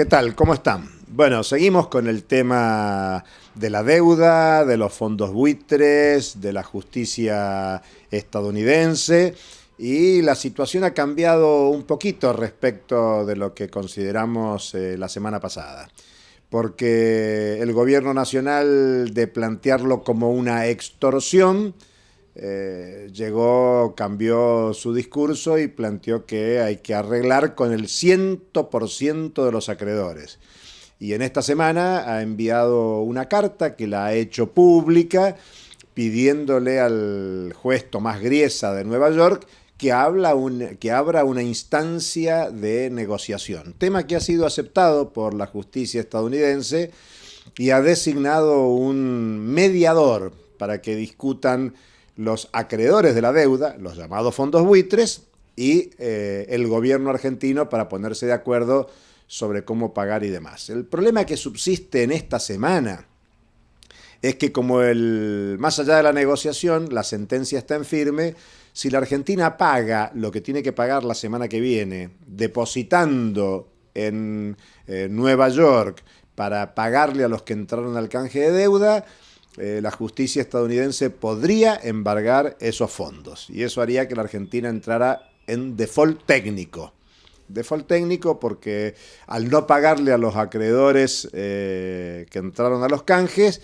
¿Qué tal? ¿Cómo están? Bueno, seguimos con el tema de la deuda, de los fondos buitres, de la justicia estadounidense, y la situación ha cambiado un poquito respecto de lo que consideramos la semana pasada, porque el gobierno nacional, de plantearlo como una extorsión, cambió su discurso y planteó que hay que arreglar con el 100% de los acreedores. Y en esta semana ha enviado una carta que la ha hecho pública pidiéndole al juez Tomás Griesa de Nueva York que abra una instancia de negociación. Tema que ha sido aceptado por la justicia estadounidense y ha designado un mediador para que discutan los acreedores de la deuda, los llamados fondos buitres, y el gobierno argentino para ponerse de acuerdo sobre cómo pagar y demás. El problema que subsiste en esta semana es que más allá de la negociación, la sentencia está en firme. Si la Argentina paga lo que tiene que pagar la semana que viene, depositando en Nueva York para pagarle a los que entraron al canje de deuda, la justicia estadounidense podría embargar esos fondos. Y eso haría que la Argentina entrara en default técnico. Default técnico porque al no pagarle a los acreedores que entraron a los canjes,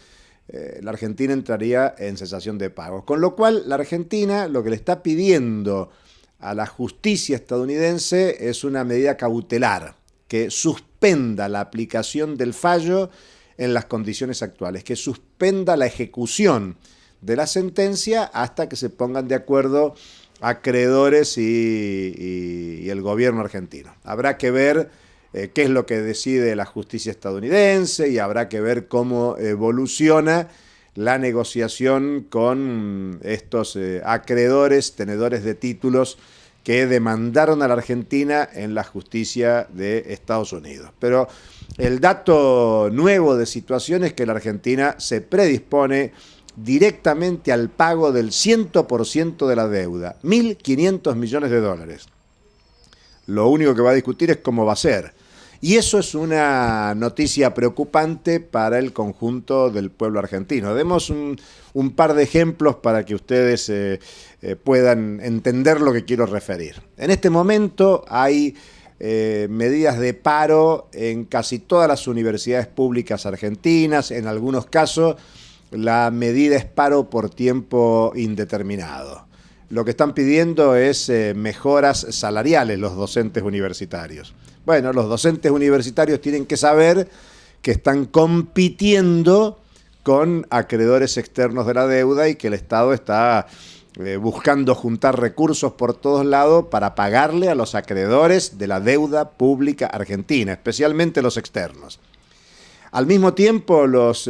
la Argentina entraría en cesación de pagos. Con lo cual, la Argentina lo que le está pidiendo a la justicia estadounidense es una medida cautelar, que suspenda la aplicación del fallo en las condiciones actuales, que suspenda la ejecución de la sentencia hasta que se pongan de acuerdo acreedores y el gobierno argentino. Habrá que ver qué es lo que decide la justicia estadounidense y habrá que ver cómo evoluciona la negociación con estos acreedores, tenedores de títulos que demandaron a la Argentina en la justicia de Estados Unidos. Pero el dato nuevo de situación es que la Argentina se predispone directamente al pago del 100% de la deuda, 1.500 millones de dólares. Lo único que va a discutir es cómo va a ser. Y eso es una noticia preocupante para el conjunto del pueblo argentino. Demos un par de ejemplos para que ustedes puedan entender lo que quiero referir. En este momento hay medidas de paro en casi todas las universidades públicas argentinas. En algunos casos la medida es paro por tiempo indeterminado. Lo que están pidiendo es mejoras salariales los docentes universitarios. Bueno, los docentes universitarios tienen que saber que están compitiendo con acreedores externos de la deuda y que el Estado está buscando juntar recursos por todos lados para pagarle a los acreedores de la deuda pública argentina, especialmente los externos. Al mismo tiempo, los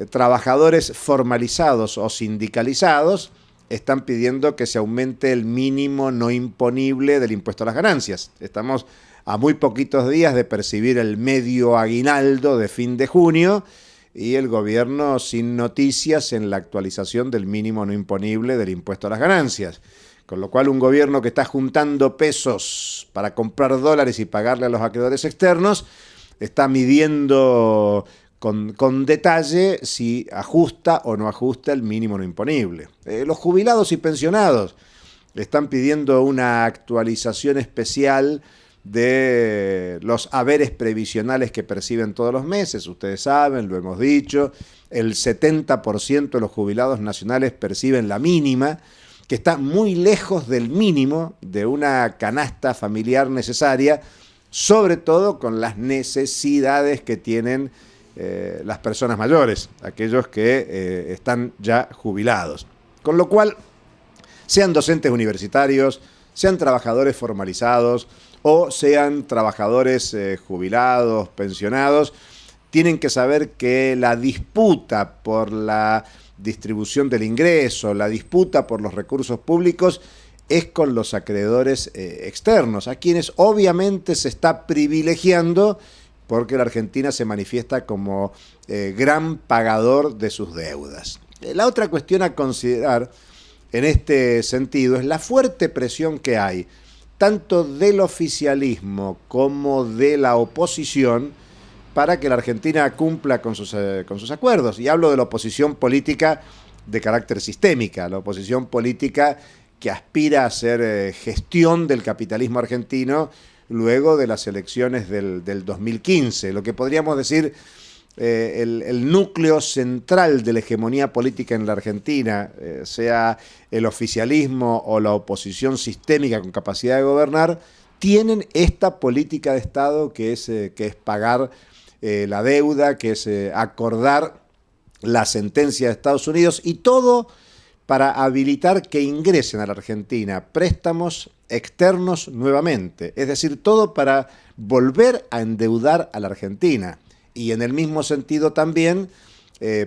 trabajadores formalizados o sindicalizados están pidiendo que se aumente el mínimo no imponible del impuesto a las ganancias. Estamos a muy poquitos días de percibir el medio aguinaldo de fin de junio y el gobierno sin noticias en la actualización del mínimo no imponible del impuesto a las ganancias. Con lo cual, un gobierno que está juntando pesos para comprar dólares y pagarle a los acreedores externos está midiendo con detalle si ajusta o no ajusta el mínimo no imponible. Los jubilados y pensionados están pidiendo una actualización especial de los haberes previsionales que perciben todos los meses. Ustedes saben, lo hemos dicho, el 70% de los jubilados nacionales perciben la mínima, que está muy lejos del mínimo de una canasta familiar necesaria, sobre todo con las necesidades que tienen las personas mayores, aquellos que están ya jubilados. Con lo cual, sean docentes universitarios, sean trabajadores formalizados o sean trabajadores jubilados, pensionados, tienen que saber que la disputa por la distribución del ingreso, la disputa por los recursos públicos es con los acreedores externos, a quienes obviamente se está privilegiando porque la Argentina se manifiesta como gran pagador de sus deudas. La otra cuestión a considerar en este sentido es la fuerte presión que hay tanto del oficialismo como de la oposición, para que la Argentina cumpla con sus acuerdos. Y hablo de la oposición política de carácter sistémica, la oposición política que aspira a hacer gestión del capitalismo argentino luego de las elecciones del 2015, lo que podríamos decir el núcleo central de la hegemonía política en la Argentina, sea el oficialismo o la oposición sistémica con capacidad de gobernar, tienen esta política de Estado que es pagar la deuda, que es acordar la sentencia de Estados Unidos, y todo para habilitar que ingresen a la Argentina préstamos externos nuevamente. Es decir, todo para volver a endeudar a la Argentina. Y en el mismo sentido también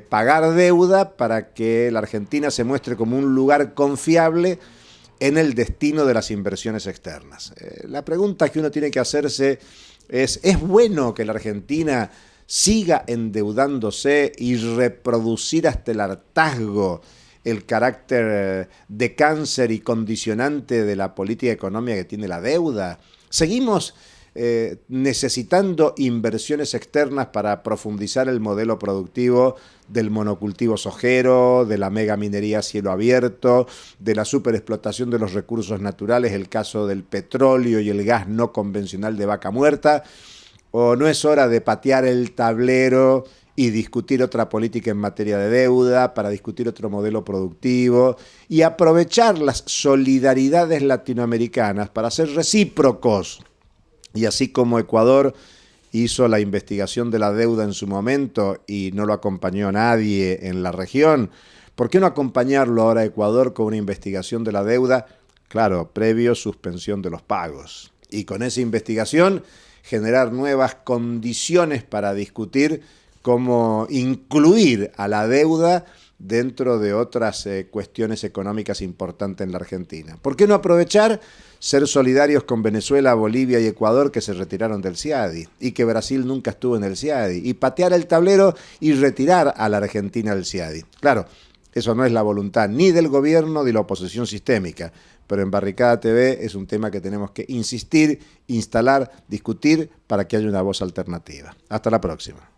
pagar deuda para que la Argentina se muestre como un lugar confiable en el destino de las inversiones externas. La pregunta que uno tiene que hacerse ¿es bueno que la Argentina siga endeudándose y reproducir hasta el hartazgo el carácter de cáncer y condicionante de la política económica que tiene la deuda? ¿Seguimos necesitando inversiones externas para profundizar el modelo productivo del monocultivo sojero, de la megaminería a cielo abierto, de la superexplotación de los recursos naturales, el caso del petróleo y el gas no convencional de vaca muerta? ¿O no es hora de patear el tablero y discutir otra política en materia de deuda, para discutir otro modelo productivo y aprovechar las solidaridades latinoamericanas para ser recíprocos? Y así como Ecuador hizo la investigación de la deuda en su momento y no lo acompañó nadie en la región, ¿por qué no acompañarlo ahora a Ecuador con una investigación de la deuda? Claro, previo suspensión de los pagos. Y con esa investigación generar nuevas condiciones para discutir cómo incluir a la deuda dentro de otras cuestiones económicas importantes en la Argentina. ¿Por qué no aprovechar ser solidarios con Venezuela, Bolivia y Ecuador, que se retiraron del CIADI y que Brasil nunca estuvo en el CIADI, y patear el tablero y retirar a la Argentina del CIADI? Claro, eso no es la voluntad ni del gobierno ni de la oposición sistémica, pero en Barricada TV es un tema que tenemos que insistir, instalar, discutir para que haya una voz alternativa. Hasta la próxima.